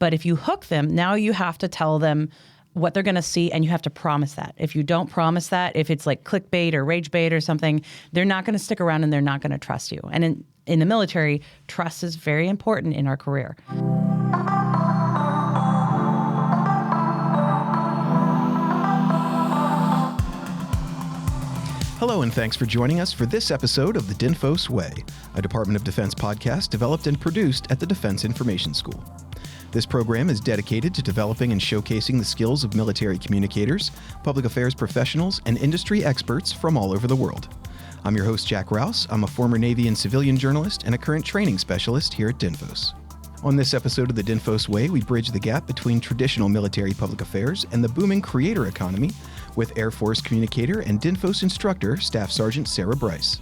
But if you hook them, now you have to tell them what they're going to see, and you have to promise that. If you don't promise that, if it's like clickbait or rage bait or something, they're not going to stick around and they're not going to trust you. And in the military, trust is very important in our career. Hello, and thanks for joining us for this episode of the DINFOS Way, a Department of Defense podcast developed and produced at the Defense Information School. This program is dedicated to developing and showcasing the skills of military communicators, public affairs professionals, and industry experts from all over the world. I'm your host, Jack Rouse. I'm a former Navy and civilian journalist and a current training specialist here at DINFOS. On this episode of the DINFOS Way, we bridge the gap between traditional military public affairs and the booming creator economy with Air Force communicator and DINFOS instructor, Staff Sergeant Sarah Brice.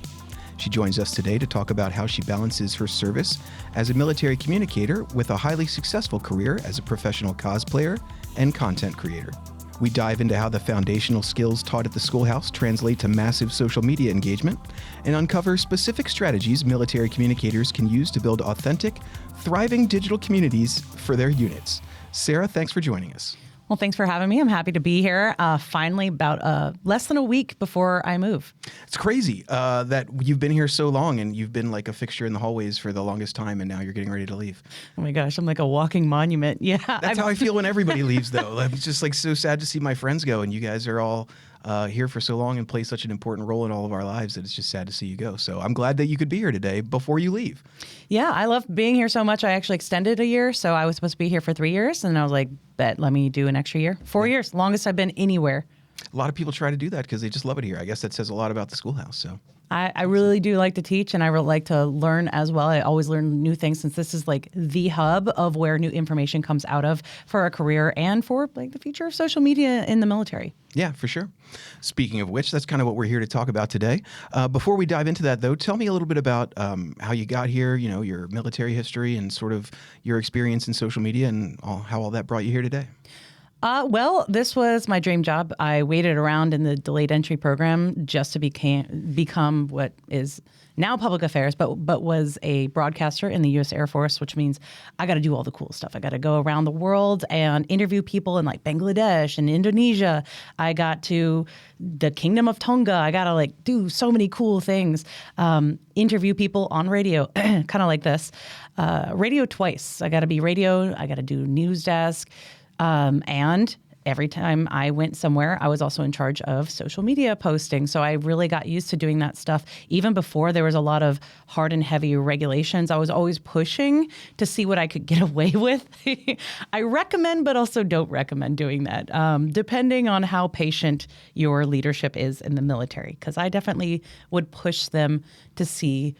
She joins us today to talk about how she balances her service as a military communicator with a highly successful career as a professional cosplayer and content creator. We dive into how the foundational skills taught at the schoolhouse translate to massive social media engagement and uncover specific strategies military communicators can use to build authentic, thriving digital communities for their units. Sarah, thanks for joining us. Well, thanks for having me. I'm happy to be here. Finally, about less than a week before I move. It's crazy that you've been here so long and you've been like a fixture in the hallways for the longest time, and now you're getting ready to leave. Oh my gosh, I'm like a walking monument. Yeah. That's how I feel when everybody leaves, though. It's just like so sad to see my friends go, and you guys are all here for so long and play such an important role in all of our lives that it's just sad to see you go. So I'm glad that you could be here today before you leave. Yeah, I love being here so much. I actually extended a year, so I was supposed to be here for 3 years, and I was like, let me do an extra year. 4 years, longest I've been anywhere. A lot of people try to do that because they just love it here. I guess that says a lot about the schoolhouse. So I really do like to teach, and I really like to learn as well. I always learn new things, since this is like the hub of where new information comes out of for a career and for like the future of social media in the military. Yeah, for sure. Speaking of which, that's kind of what we're here to talk about today. Before we dive into that, though, tell me a little bit about how you got here, you know, your military history and sort of your experience in social media and how all that brought you here today. Well, this was my dream job. I waited around in the delayed entry program just to become what is now public affairs, but was a broadcaster in the U.S. Air Force, which means I got to do all the cool stuff. I got to go around the world and interview people in like Bangladesh and Indonesia. I got to the Kingdom of Tonga. I got to like do so many cool things. Interview people on radio, kind of like this. Radio twice. I got to be radio. I got to do news desk. And every time I went somewhere, I was also in charge of social media posting. So I really got used to doing that stuff. Even before there was a lot of hard and heavy regulations, I was always pushing to see what I could get away with. I recommend, but also don't recommend doing that, depending on how patient your leadership is in the military. Because I definitely would push them to see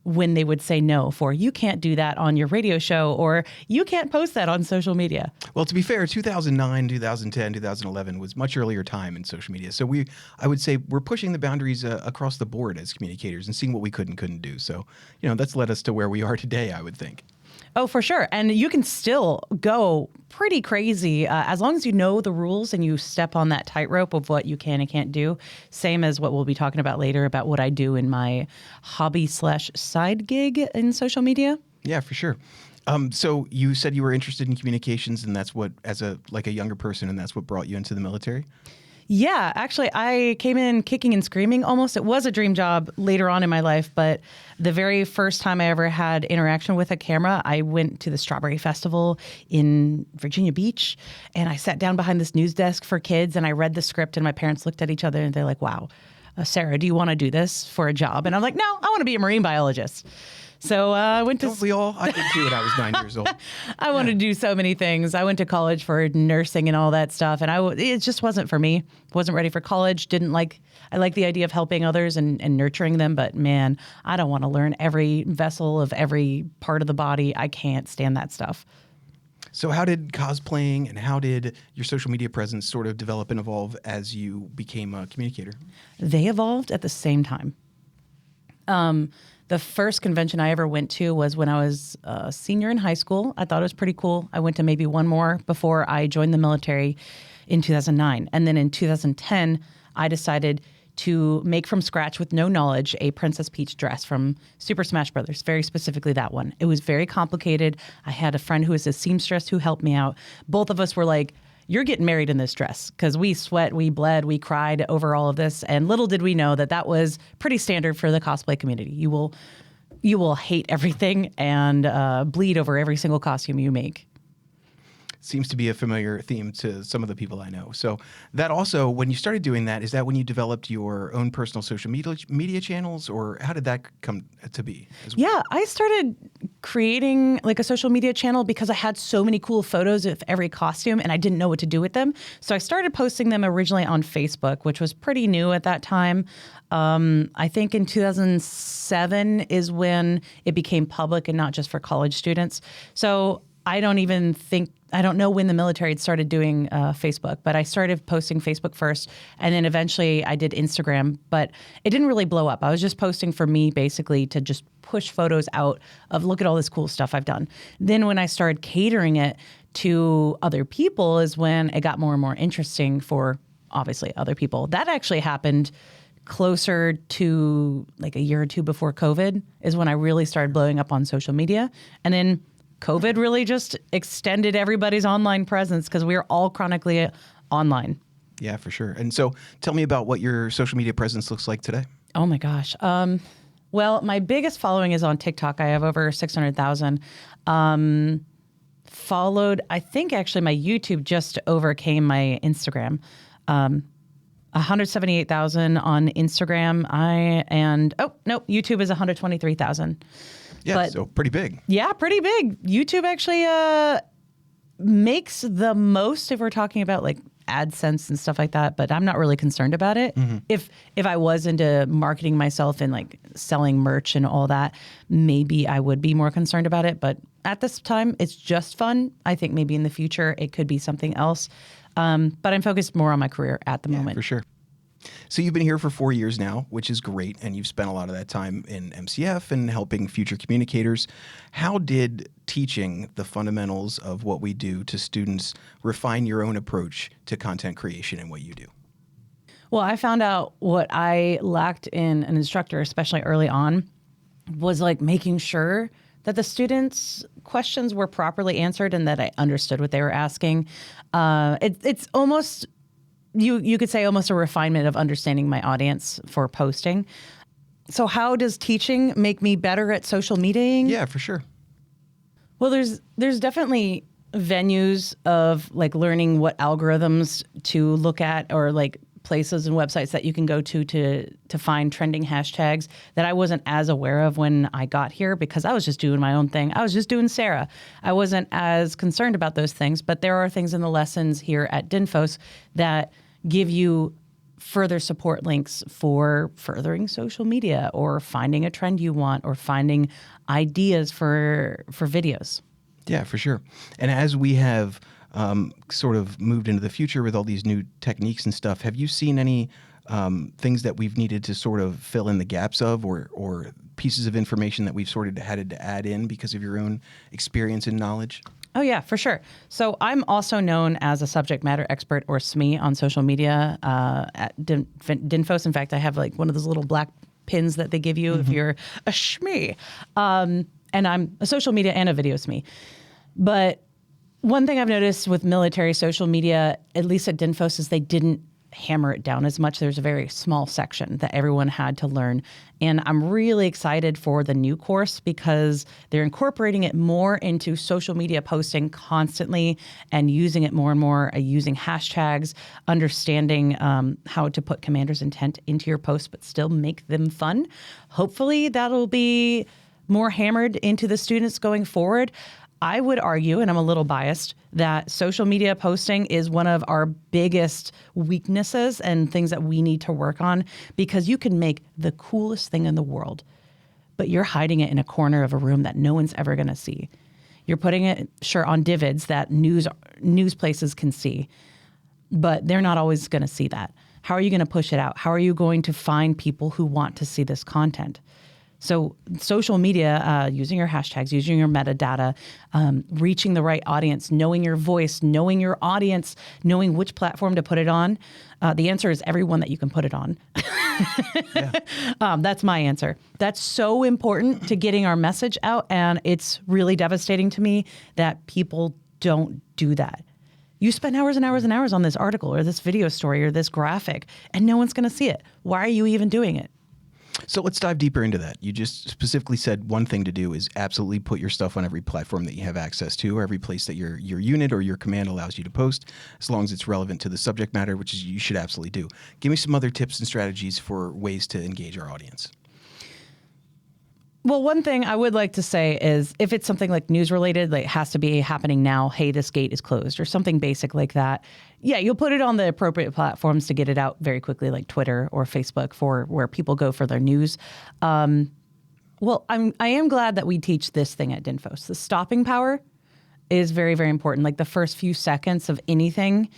when they would say no for, you can't do that on your radio show, or you can't post that on social media. Well, to be fair, 2009, 2010, 2011 was much earlier time in social media. So I would say we're pushing the boundaries across the board as communicators and seeing what we could and couldn't do. So, you know, that's led us to where we are today, I would think. Oh, for sure. And you can still go pretty crazy as long as you know the rules and you step on that tightrope of what you can and can't do. Same as what we'll be talking about later about what I do in my hobby/side gig in social media. Yeah, for sure. So you said you were interested in communications, and that's what, as a younger person, and that's what brought you into the military? Yeah, actually, I came in kicking and screaming almost. It was a dream job later on in my life, but the very first time I ever had interaction with a camera, I went to the Strawberry Festival in Virginia Beach, and I sat down behind this news desk for kids, and I read the script, and my parents looked at each other, and they're like, wow, Sarah, do you want to do this for a job? And I'm like, no, I want to be a marine biologist. So I went to... Don't we all? I did too when I was 9 years old. I wanted to do so many things. I went to college for nursing and all that stuff, and it just wasn't for me. Wasn't ready for college. I like the idea of helping others and nurturing them, but man, I don't want to learn every vessel of every part of the body. I can't stand that stuff. So how did cosplaying and how did your social media presence sort of develop and evolve as you became a communicator? They evolved at the same time. The first convention I ever went to was when I was a senior in high school. I thought it was pretty cool. I went to maybe one more before I joined the military in 2009. And then in 2010, I decided to make from scratch with no knowledge a Princess Peach dress from Super Smash Brothers, very specifically that one. It was very complicated. I had a friend who was a seamstress who helped me out. Both of us were like, you're getting married in this dress, because we sweat, we bled, we cried over all of this. And little did we know that that was pretty standard for the cosplay community. You will hate everything and bleed over every single costume you make. Seems to be a familiar theme to some of the people I know. So that also, when you started doing that, is that when you developed your own personal social media channels, or how did that come to be as well? Yeah, I started creating like a social media channel because I had so many cool photos of every costume and I didn't know what to do with them. So I started posting them originally on Facebook, which was pretty new at that time. I think in 2007 is when it became public and not just for college students. So I don't know when the military had started doing Facebook, but I started posting Facebook first, and then eventually I did Instagram, but it didn't really blow up. I was just posting for me, basically, to just push photos out of, look at all this cool stuff I've done. Then when I started catering it to other people is when it got more and more interesting for, obviously, other people. That actually happened closer to like a year or two before COVID is when I really started blowing up on social media. And then COVID really just extended everybody's online presence because we are all chronically online. Yeah, for sure. And so tell me about what your social media presence looks like today. Oh my gosh. Well, my biggest following is on TikTok. I have over 600,000. Followed, I think actually my YouTube just overcame my Instagram. 178,000 on Instagram. YouTube is 123,000. Yeah, but, so pretty big. Yeah, pretty big. YouTube actually makes the most if we're talking about like AdSense and stuff like that, but I'm not really concerned about it. Mm-hmm. If I was into marketing myself and like selling merch and all that, maybe I would be more concerned about it. But at this time, it's just fun. I think maybe in the future it could be something else. But I'm focused more on my career at the moment. For sure. So you've been here for 4 years now, which is great, and you've spent a lot of that time in MCF and helping future communicators. How did teaching the fundamentals of what we do to students refine your own approach to content creation and what you do? Well, I found out what I lacked in an instructor, especially early on, was like making sure that the students' questions were properly answered and that I understood what they were asking. It's almost... You could say almost a refinement of understanding my audience for posting. So how does teaching make me better at social mediaing? Yeah, for sure. Well, there's definitely venues of like learning what algorithms to look at, or like places and websites that you can go to find trending hashtags that I wasn't as aware of when I got here because I was just doing my own thing. I was just doing Sarah. I wasn't as concerned about those things, but there are things in the lessons here at DINFOS that give you further support links for furthering social media or finding a trend you want or finding ideas for videos. Yeah, for sure. And as we have sort of moved into the future with all these new techniques and stuff, have you seen any things that we've needed to sort of fill in the gaps of, or pieces of information that we've sort of had to add in because of your own experience and knowledge? Oh, yeah, for sure. So I'm also known as a subject matter expert, or SME, on social media at DINFOS. In fact, I have like one of those little black pins that they give you if you're a SME. And I'm a social media and a video SME. But one thing I've noticed with military social media, at least at DINFOS, is they didn't hammer it down as much. There's a very small section that everyone had to learn. And I'm really excited for the new course because they're incorporating it more into social media posting constantly and using it more and more, using hashtags, understanding how to put commander's intent into your posts, but still make them fun. Hopefully that'll be more hammered into the students going forward. I would argue, and I'm a little biased, that social media posting is one of our biggest weaknesses and things that we need to work on, because you can make the coolest thing in the world, but you're hiding it in a corner of a room that no one's ever going to see. You're putting it, sure, on divots that news places can see, but they're not always going to see that. How are you going to push it out? How are you going to find people who want to see this content? So social media, using your hashtags, using your metadata, reaching the right audience, knowing your voice, knowing your audience, knowing which platform to put it on. The answer is everyone that you can put it on. That's my answer. That's so important to getting our message out. And it's really devastating to me that people don't do that. You spend hours and hours and hours on this article or this video story or this graphic, and no one's going to see it. Why are you even doing it? So let's dive deeper into that. You just specifically said one thing to do is absolutely put your stuff on every platform that you have access to, or every place that your unit or your command allows you to post, as long as it's relevant to the subject matter, which is you should absolutely do. Give me some other tips and strategies for ways to engage our audience. Well, one thing I would like to say is if it's something like news related, like it has to be happening now, hey, this gate is closed or something basic like that. Yeah, you'll put it on the appropriate platforms to get it out very quickly, like Twitter or Facebook for where people go for their news. Well, I am glad that we teach this thing at DINFOS. The stopping power is very, very important. Like the first few seconds of anything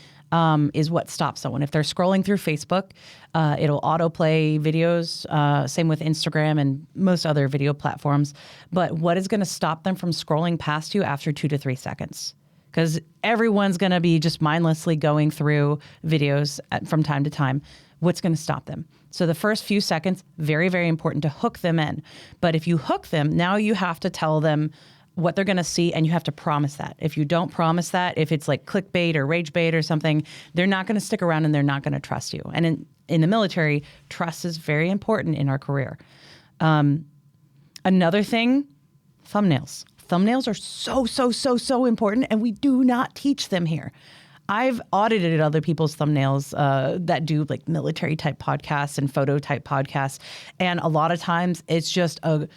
is what stops someone. If they're scrolling through Facebook, it'll autoplay videos, same with Instagram and most other video platforms. But what is going to stop them from scrolling past you after 2 to 3 seconds? Because everyone's going to be just mindlessly going through videos from time to time. What's going to stop them? So the first few seconds, very, very important to hook them in. But if you hook them, now you have to tell them what they're going to see, and you have to promise that. If you don't promise that, if it's like clickbait or rage bait or something, they're not going to stick around and they're not going to trust you. And in the military, trust is very important in our career. Another thing, thumbnails. Thumbnails are so important, and we do not teach them here. I've audited other people's thumbnails that do like military type podcasts and photo type podcasts. And a lot of times it's just a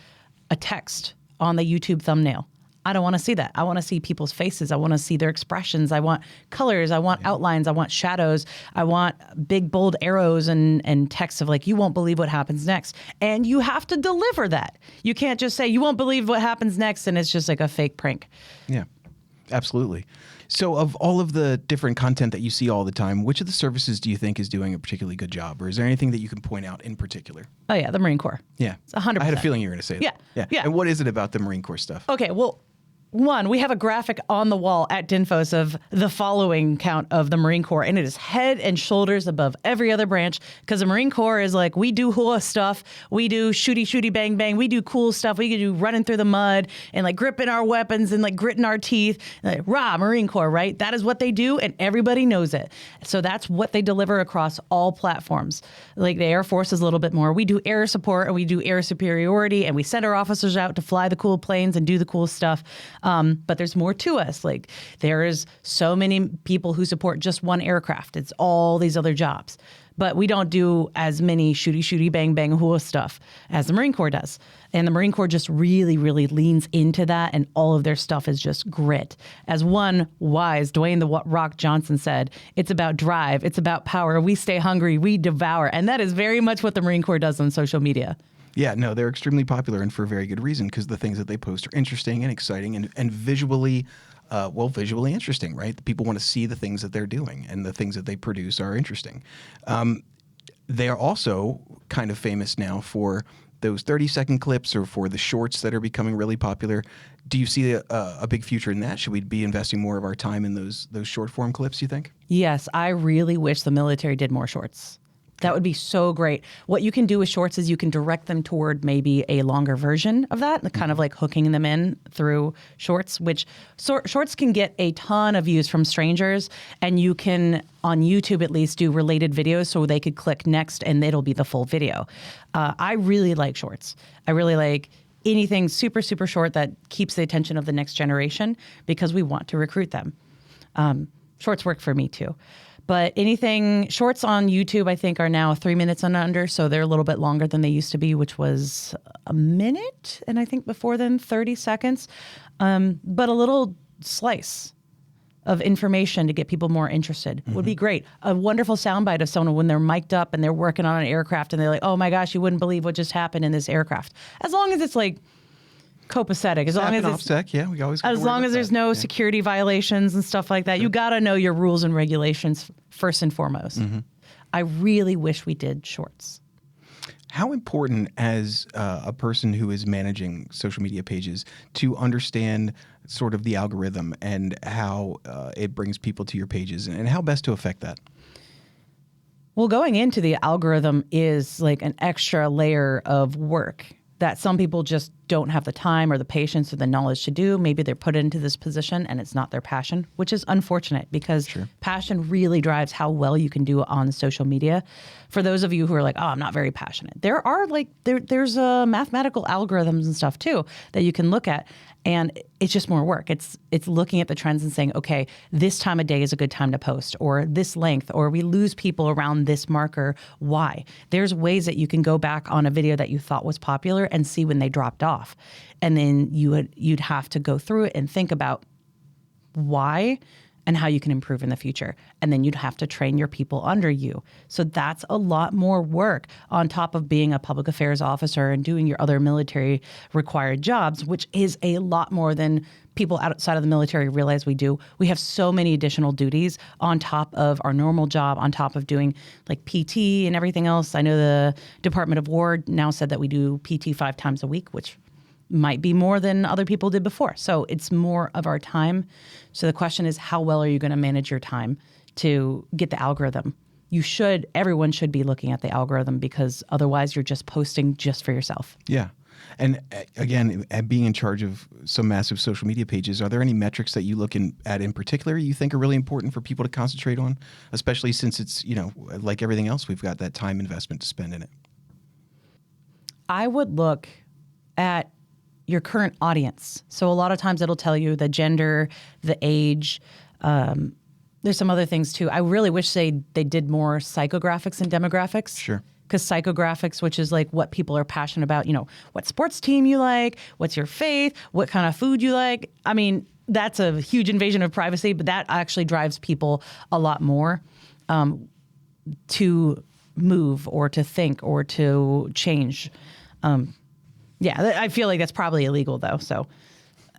text on the YouTube thumbnail. I don't want to see that. I want to see people's faces. I want to see their expressions. I want colors. I want outlines. I want shadows. I want big, bold arrows and text of like, you won't believe what happens next. And you have to deliver that. You can't just say, you won't believe what happens next, and it's just like a fake prank. Yeah, absolutely. So of all of the different content that you see all the time, which of the services do you think is doing a particularly good job? Or is there anything that you can point out in particular? Oh, yeah, the Marine Corps. Yeah. It's 100%. I had a feeling you were going to say that. Yeah. And what is it about the Marine Corps stuff? Okay, well, one, we have a graphic on the wall at DINFOS of the following count of the Marine Corps, and it is head and shoulders above every other branch, because the Marine Corps is like, we do hula stuff, we do shooty bang bang, we do cool stuff, we can do running through the mud and like gripping our weapons and like gritting our teeth, like, rah, Marine Corps, right? That is what they do, and everybody knows it. So that's what they deliver across all platforms. Like the Air Force is a little bit more. We do air support and we do air superiority, and we send our officers out to fly the cool planes and do the cool stuff. But there's more to us. Like there is so many people who support just one aircraft. It's all these other jobs. But we don't do as many shooty bang bang hula stuff as the Marine Corps does. And the Marine Corps just really, really leans into that, and all of their stuff is just grit. As one wise Dwayne "The Rock" Johnson said, it's about drive, it's about power. We stay hungry, we devour. And that is very much what the Marine Corps does on social media. Yeah, no, they're extremely popular, and for a very good reason, because the things that they post are interesting and exciting and visually, visually interesting, right? The people want to see the things that they're doing, and the things that they produce are interesting. They are also kind of famous now for those 30-second clips or for the shorts that are becoming really popular. Do you see a big future in that? Should we be investing more of our time in those short-form clips, you think? Yes, I really wish the military did more shorts. That would be so great. What you can do with shorts is you can direct them toward maybe a longer version of that, kind of like hooking them in through shorts, which shorts can get a ton of views from strangers, and you can, on YouTube at least, do related videos so they could click next and it'll be the full video. I really like shorts. I really like anything super, super short that keeps the attention of the next generation, because we want to recruit them. Shorts work for me too. But anything shorts on YouTube, I think, are now 3 minutes and under. So they're a little bit longer than they used to be, which was a minute. And I think before then, 30 seconds. But a little slice of information to get people more interested would be great. A wonderful soundbite of someone when they're mic'd up and they're working on an aircraft and they're like, oh my gosh, you wouldn't believe what just happened in this aircraft. As long as it's like copacetic, as long as it's OPSEC, yeah, we always as long as there's no security violations and stuff like that. You got to know your rules and regulations first and foremost. I really wish we did shorts. How important as a person who is managing social media pages to understand sort of the algorithm and how it brings people to your pages and how best to affect that? Well, going into the algorithm is like an extra layer of work that some people just don't have the time or the patience or the knowledge to do. Maybe they're put into this position and it's not their passion, which is unfortunate because passion really drives how well you can do on social media. For those of you who are like, oh, I'm not very passionate, there are there's mathematical algorithms and stuff too that you can look at. And it's just more work. It's looking at the trends and saying, okay, this time of day is a good time to post, or this length, or we lose people around this marker. Why? There's ways that you can go back on a video that you thought was popular and see when they dropped off. And then you'd have to go through it and think about why and how you can improve in the future. And then you'd have to train your people under you. So that's a lot more work on top of being a public affairs officer and doing your other military required jobs, which is a lot more than people outside of the military realize we do. We have so many additional duties on top of our normal job, on top of doing like PT and everything else. I know the Department of War now said that we do PT 5 times a week, which might be more than other people did before. So it's more of our time. So the question is, how well are you going to manage your time to get the algorithm? Everyone should be looking at the algorithm because otherwise you're just posting just for yourself. Yeah. And again, being in charge of some massive social media pages, are there any metrics that you look at in particular you think are really important for people to concentrate on, especially since it's, like everything else, we've got that time investment to spend in it? I would look at your current audience. So a lot of times it'll tell you the gender, the age. There's some other things too. I really wish they did more psychographics and demographics. Sure. Because psychographics, which is like what people are passionate about, what sports team you like, what's your faith, what kind of food you like. I mean, that's a huge invasion of privacy, but that actually drives people a lot more to move or to think or to change. Yeah, I feel like that's probably illegal though. So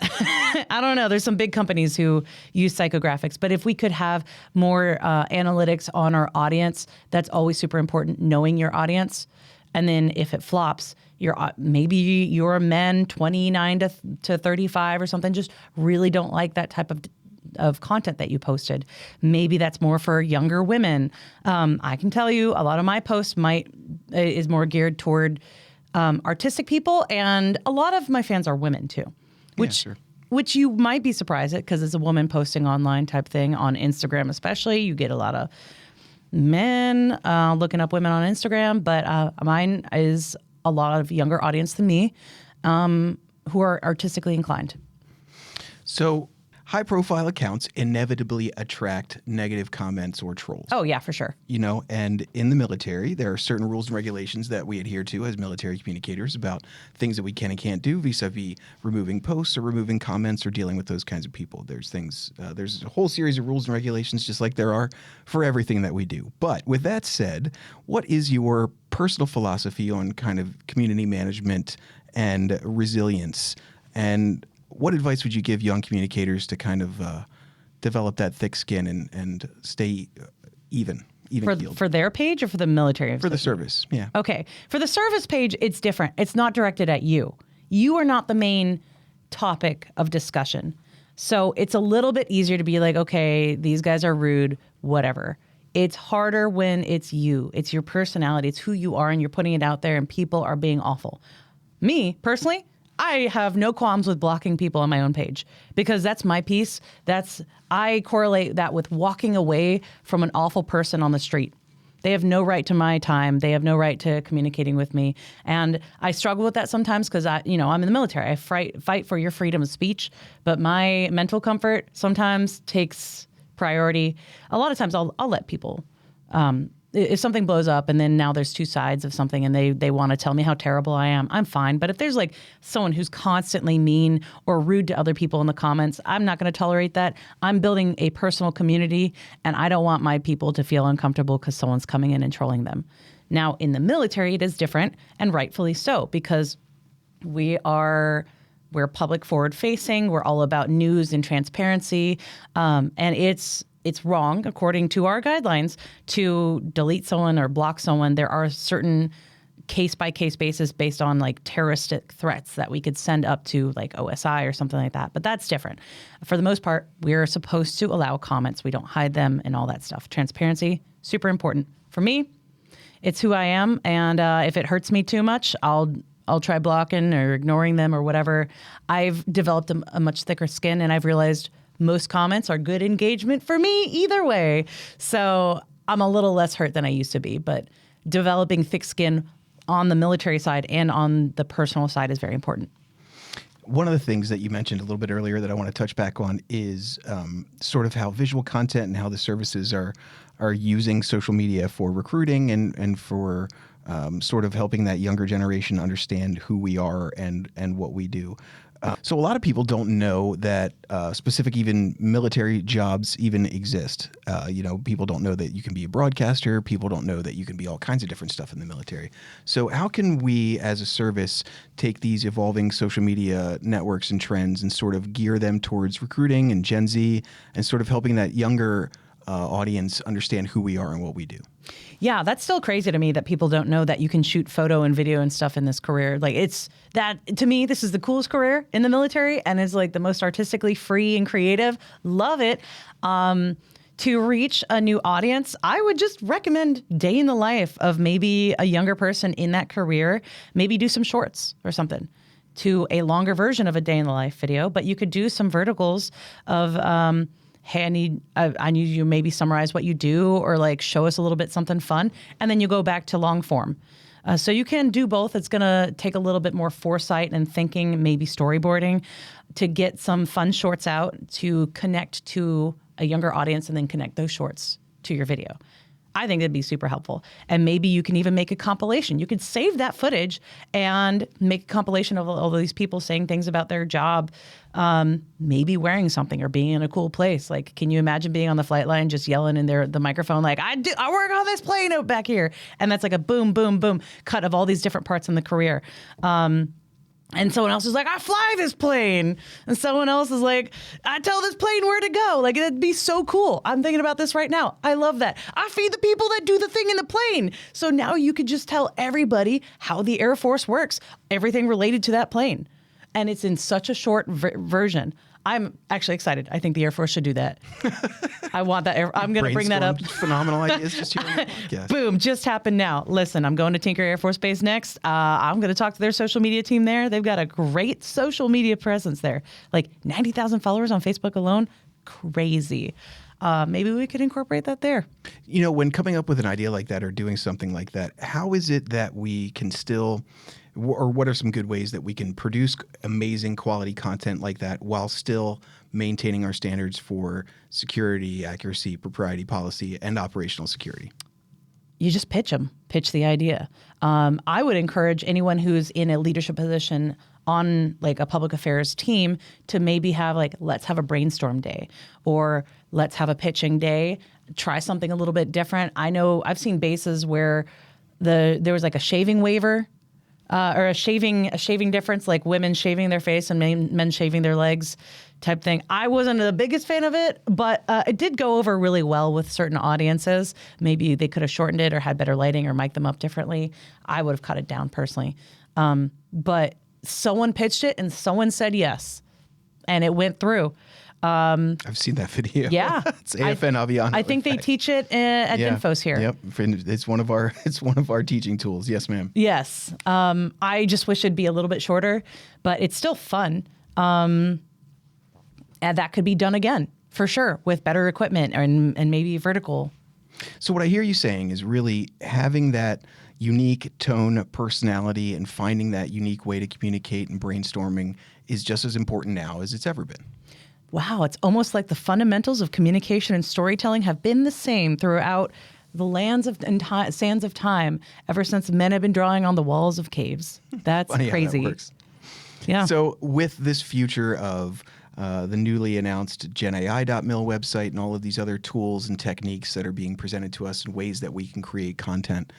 I don't know. There's some big companies who use psychographics, but if we could have more analytics on our audience, that's always super important, knowing your audience. And then if it flops, maybe your men 29 to 35 or something just really don't like that type of content that you posted. Maybe that's more for younger women. I can tell you a lot of my posts is more geared toward artistic people, and a lot of my fans are women too, which you might be surprised at because it's a woman posting online type thing on Instagram, especially. You get a lot of men looking up women on Instagram, but mine is a lot of younger audience than me who are artistically inclined. So high-profile accounts inevitably attract negative comments or trolls. Oh, yeah, for sure. And in the military, there are certain rules and regulations that we adhere to as military communicators about things that we can and can't do vis-a-vis removing posts or removing comments or dealing with those kinds of people. There's a whole series of rules and regulations just like there are for everything that we do. But with that said, what is your personal philosophy on kind of community management and resilience? And what advice would you give young communicators to kind of develop that thick skin and stay even keeled? For their page or for the military? For the service, yeah. Okay. For the service page, it's different. It's not directed at you. You are not the main topic of discussion. So it's a little bit easier to be like, okay, these guys are rude, whatever. It's harder when it's you. It's your personality. It's who you are, and you're putting it out there, and people are being awful. Me, personally, I have no qualms with blocking people on my own page because that's my piece. I correlate that with walking away from an awful person on the street. They have no right to my time. They have no right to communicating with me. And I struggle with that sometimes because I'm in the military. I fight for your freedom of speech, but my mental comfort sometimes takes priority. A lot of times I'll let people, if something blows up and then now there's two sides of something and they want to tell me how terrible I am, I'm fine. But if there's like someone who's constantly mean or rude to other people in the comments, I'm not going to tolerate that. I'm building a personal community and I don't want my people to feel uncomfortable because someone's coming in and trolling them. Now, in the military, it is different, and rightfully so, because we're public forward facing. We're all about news and transparency. And it's wrong, according to our guidelines, to delete someone or block someone. There are certain case-by-case basis based on like terroristic threats that we could send up to like OSI or something like that. But that's different. For the most part, we're supposed to allow comments. We don't hide them and all that stuff. Transparency, super important. For me, it's who I am. And if it hurts me too much, I'll try blocking or ignoring them or whatever. I've developed a much thicker skin, and I've realized most comments are good engagement for me either way. So I'm a little less hurt than I used to be, but developing thick skin on the military side and on the personal side is very important. One of the things that you mentioned a little bit earlier that I want to touch back on is sort of how visual content and how the services are using social media for recruiting and for sort of helping that younger generation understand who we are and what we do. So a lot of people don't know that specific even military jobs even exist. People don't know that you can be a broadcaster. People don't know that you can be all kinds of different stuff in the military. So how can we as a service take these evolving social media networks and trends and sort of gear them towards recruiting and Gen Z and sort of helping that younger audience understand who we are and what we do? Yeah, that's still crazy to me that people don't know that you can shoot photo and video and stuff in this career. Like it's that, to me, this is the coolest career in the military and is like the most artistically free and creative. Love it. To reach a new audience, I would just recommend day in the life of maybe a younger person in that career. Maybe do some shorts or something to a longer version of a day in the life video, but you could do some verticals of, hey, I need you to maybe summarize what you do or like show us a little bit something fun. And then you go back to long form. So you can do both. It's going to take a little bit more foresight and thinking, maybe storyboarding to get some fun shorts out to connect to a younger audience and then connect those shorts to your video. I think that'd be super helpful. And maybe you can even make a compilation. You could save that footage and make a compilation of all these people saying things about their job, maybe wearing something or being in a cool place. Like, can you imagine being on the flight line just yelling in the microphone, like, I work on this plane out back here. And that's like a boom, boom, boom cut of all these different parts in the career. And someone else is like, I fly this plane. And someone else is like, I tell this plane where to go. Like, it'd be so cool. I'm thinking about this right now. I love that. I feed the people that do the thing in the plane. So now you could just tell everybody how the Air Force works, everything related to that plane. And it's in such a short version. I'm actually excited. I think the Air Force should do that. I want that. I'm going to bring that up. Phenomenal ideas just here on the podcast. Boom, just happened now. Listen, I'm going to Tinker Air Force Base next. I'm going to talk to their social media team there. They've got a great social media presence there. Like 90,000 followers on Facebook alone. Crazy. Maybe we could incorporate that there. You know, when coming up with an idea like that or doing something like that, how is it that we can still, or what are some good ways that we can produce amazing quality content like that while still maintaining our standards for security, accuracy, propriety, policy, and operational security? You just pitch them, pitch the idea. I would encourage anyone who's in a leadership position on like a public affairs team to maybe have like, let's have a brainstorm day or let's have a pitching day, try something a little bit different. I know I've seen bases where there was like a shaving waiver or a shaving difference, like women shaving their face and men shaving their legs type thing. I wasn't the biggest fan of it, but it did go over really well with certain audiences. Maybe they could have shortened it or had better lighting or mic'd them up differently. I would have cut it down personally. But someone pitched it and someone said yes, and it went through. I've seen that video. Yeah, It's AFN Aviano. I think they teach it at DINFOS here. Yep, it's one of our teaching tools. Yes, ma'am. Yes, I just wish it'd be a little bit shorter, but it's still fun, and that could be done again for sure with better equipment and maybe vertical. So what I hear you saying is really having that unique tone, personality, and finding that unique way to communicate and brainstorming is just as important now as it's ever been. Wow, it's almost like the fundamentals of communication and storytelling have been the same throughout the lands of and sands of time ever since men have been drawing on the walls of caves. That's Funny crazy. How that works. Yeah. So with this future of the newly announced genai.mil website and all of these other tools and techniques that are being presented to us in ways that we can create content,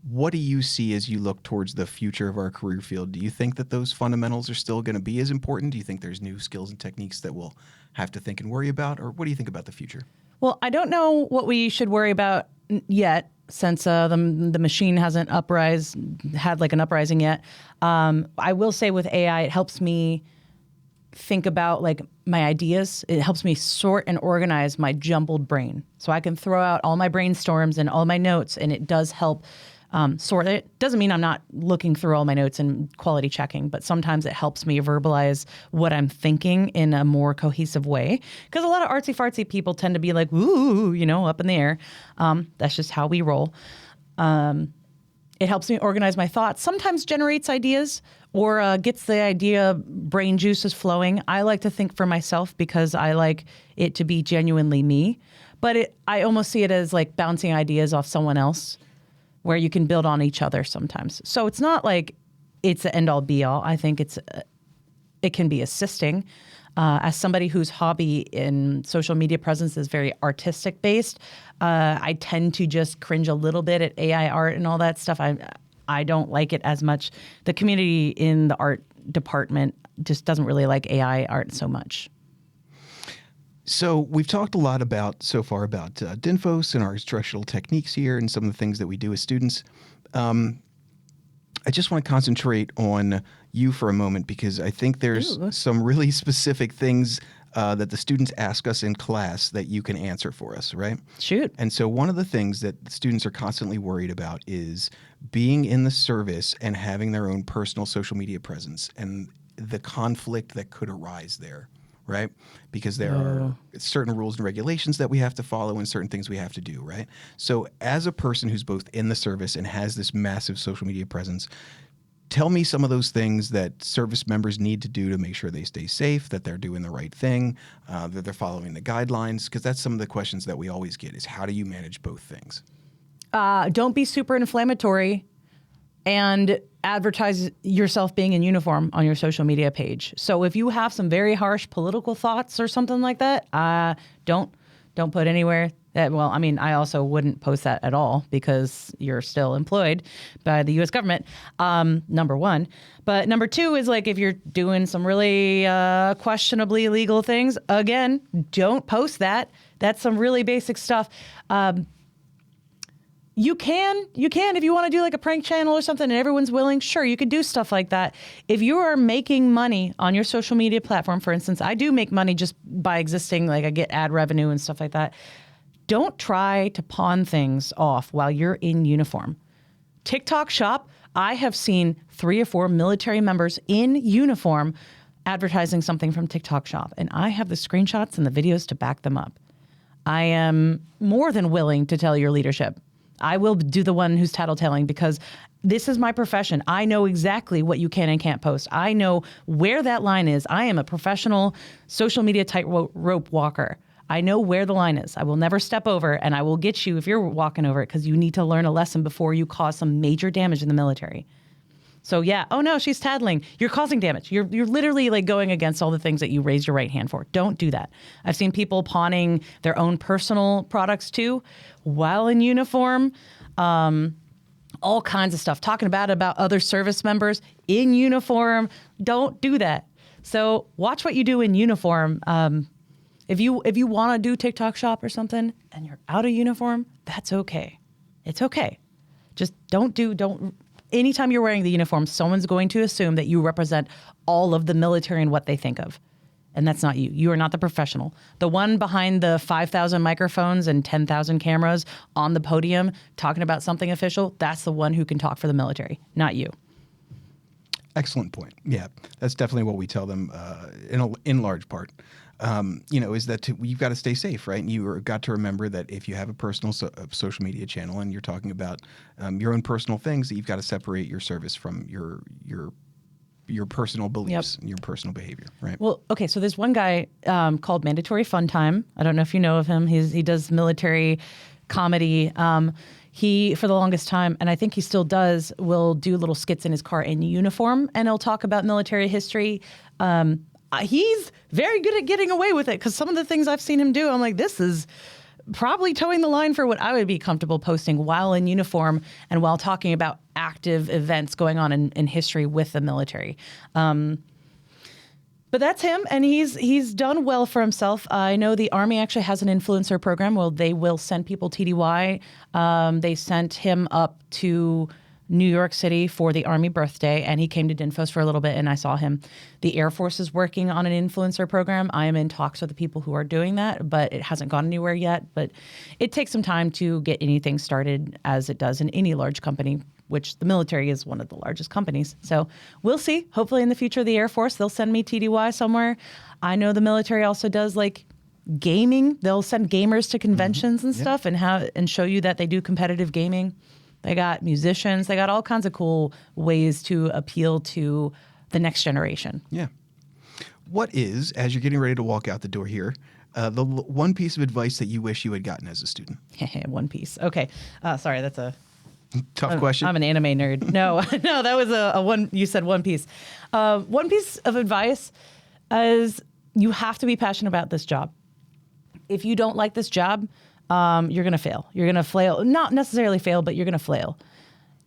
what do you see as you look towards the future of our career field? Do you think that those fundamentals are still going to be as important? Do you think there's new skills and techniques that we'll have to think and worry about? Or what do you think about the future? Well, I don't know what we should worry about yet since the machine hasn't had like an uprising yet. I will say with AI, it helps me think about like my ideas. It helps me sort and organize my jumbled brain. So I can throw out all my brainstorms and all my notes, and it does help sort it. Doesn't mean I'm not looking through all my notes and quality checking, but sometimes it helps me verbalize what I'm thinking in a more cohesive way. Because a lot of artsy fartsy people tend to be like, ooh, up in the air. That's just how we roll. It helps me organize my thoughts, sometimes generates ideas or gets the idea brain juices flowing. I like to think for myself because I like it to be genuinely me. But I almost see it as like bouncing ideas off someone else where you can build on each other sometimes. So it's not like it's the end all be all. I think it can be assisting. As somebody whose hobby in social media presence is very artistic based, I tend to just cringe a little bit at AI art and all that stuff. I don't like it as much. The community in the art department just doesn't really like AI art so much. So we've talked a lot so far about DINFOS and our instructional techniques here and some of the things that we do as students. I just want to concentrate on you for a moment because I think there's some really specific things that the students ask us in class that you can answer for us, right? Shoot. And so one of the things that the students are constantly worried about is being in the service and having their own personal social media presence and the conflict that could arise there, right? Because there are certain rules and regulations that we have to follow and certain things we have to do, right? So as a person who's both in the service and has this massive social media presence, tell me some of those things that service members need to do to make sure they stay safe, that they're doing the right thing, that they're following the guidelines, because that's some of the questions that we always get is how do you manage both things? Don't be super inflammatory and advertise yourself being in uniform on your social media page. So if you have some very harsh political thoughts or something like that, don't put anywhere. I also wouldn't post that at all because you're still employed by the U.S. government, number one. But number two is like if you're doing some really questionably illegal things, again, don't post that. That's some really basic stuff. You can, if you want to do like a prank channel or something and everyone's willing, sure, you could do stuff like that. If you are making money on your social media platform, for instance, I do make money just by existing, like I get ad revenue and stuff like that. Don't try to pawn things off while you're in uniform. TikTok Shop, I have seen 3 or 4 military members in uniform advertising something from TikTok Shop, and I have the screenshots and the videos to back them up. I am more than willing to tell your leadership. I will do the one who's tattletelling because this is my profession. I know exactly what you can and can't post. I know where that line is. I am a professional social media tightrope walker. I know where the line is. I will never step over, and I will get you if you're walking over it because you need to learn a lesson before you cause some major damage in the military. So yeah, oh no, she's tattling. You're causing damage. You're literally like going against all the things that you raised your right hand for. Don't do that. I've seen people pawning their own personal products too while in uniform. All kinds of stuff. Talking about other service members in uniform. Don't do that. So watch what you do in uniform. If you want to do TikTok Shop or something and you're out of uniform, that's okay. It's okay. Just don't. Anytime you're wearing the uniform, someone's going to assume that you represent all of the military and what they think of. And that's not you. You are not the professional. The one behind the 5,000 microphones and 10,000 cameras on the podium talking about something official, that's the one who can talk for the military, not you. Excellent point. Yeah, that's definitely what we tell them in large part. Is that you've got to stay safe, right? And you've got to remember that if you have a personal social media channel and you're talking about your own personal things, that you've got to separate your service from your personal beliefs and your personal behavior, right? Well, okay, so there's one guy called Mandatory Fun Time. I don't know if you know of him. He does military comedy. He, for the longest time, and I think he still does, will do little skits in his car in uniform, and he'll talk about military history. He's very good at getting away with it because some of the things I've seen him do, I'm like, this is probably towing the line for what I would be comfortable posting while in uniform and while talking about active events going on in history with the military. But that's him, and he's done well for himself. I know the Army actually has an influencer program where they will send people TDY. They sent him up to New York City for the Army birthday, and he came to DINFOS for a little bit, and I saw him. The Air Force is working on an influencer program. I am in talks with the people who are doing that, but it hasn't gone anywhere yet. But it takes some time to get anything started, as it does in any large company, which the military is one of the largest companies. So we'll see. Hopefully in the future, the Air Force, they'll send me TDY somewhere. I know the military also does like gaming. They'll send gamers to conventions and stuff and show you that they do competitive gaming. They got musicians. They got all kinds of cool ways to appeal to the next generation. Yeah. What is, as you're getting ready to walk out the door here, the one piece of advice that you wish you had gotten as a student? One piece. Okay. Sorry, that's a tough question. I'm an anime nerd. No, that was a one. You said one piece. One piece of advice is you have to be passionate about this job. If you don't like this job, you're going to fail. You're going to flail. Not necessarily fail, but you're going to flail.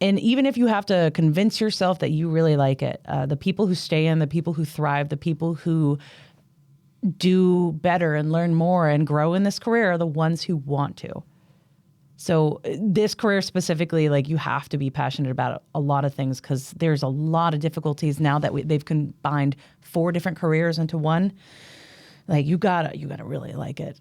And even if you have to convince yourself that you really like it, the people who stay in, the people who thrive, the people who do better and learn more and grow in this career are the ones who want to. So this career specifically, like you have to be passionate about a lot of things because there's a lot of difficulties now that they've combined 4 different careers into one. Like you gotta really like it.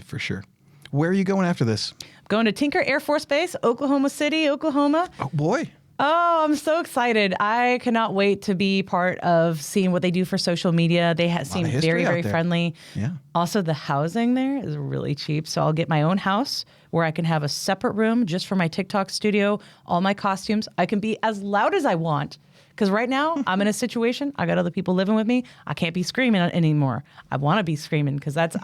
For sure. Where are you going after this? I'm going to Tinker Air Force Base, Oklahoma City, Oklahoma. Oh boy. Oh, I'm so excited. I cannot wait to be part of seeing what they do for social media. They seem very, very friendly. Yeah. Also, the housing there is really cheap. So I'll get my own house where I can have a separate room just for my TikTok studio, all my costumes. I can be as loud as I want. Because right now, I'm in a situation, I got other people living with me. I can't be screaming anymore. I want to be screaming because that's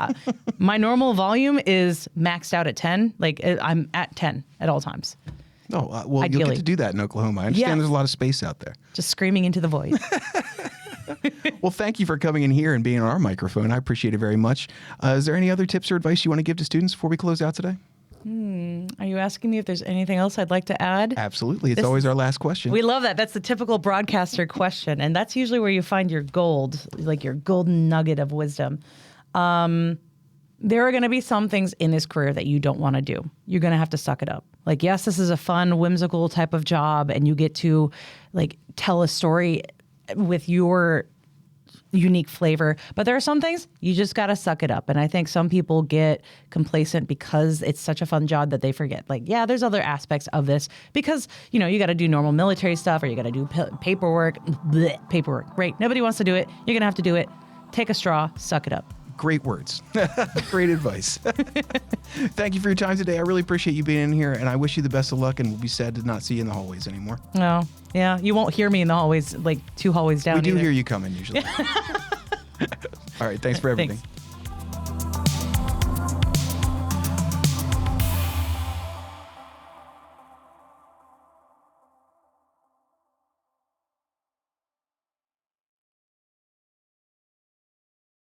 my normal volume is maxed out at 10. Like I'm at 10 at all times. Oh, well, Ideally. You'll get to do that in Oklahoma. I understand there's a lot of space out there. Just screaming into the void. Well, thank you for coming in here and being on our microphone. I appreciate it very much. Is there any other tips or advice you want to give to students before we close out today? Are you asking me if there's anything else I'd like to add? Absolutely. It's always our last question. We love that. That's the typical broadcaster question. And that's usually where you find your gold, like your golden nugget of wisdom. There are going to be some things in this career that you don't want to do. You're going to have to suck it up. Like, yes, this is a fun, whimsical type of job, and you get to like tell a story with your unique flavor. But there are some things you just got to suck it up. And I think some people get complacent because it's such a fun job that they forget. Like, yeah, there's other aspects of this because, you know, you got to do normal military stuff or you got to do paperwork. Blech, paperwork. Great. Nobody wants to do it. You're going to have to do it. Take a straw, suck it up. Great words. Great advice. Thank you for your time today. I really appreciate you being in here, and I wish you the best of luck, and we'll be sad to not see you in the hallways anymore. No. Yeah, you won't hear me in the hallways, like 2 hallways down. We do either. hear you coming usually. All right. Thanks for everything. Thanks.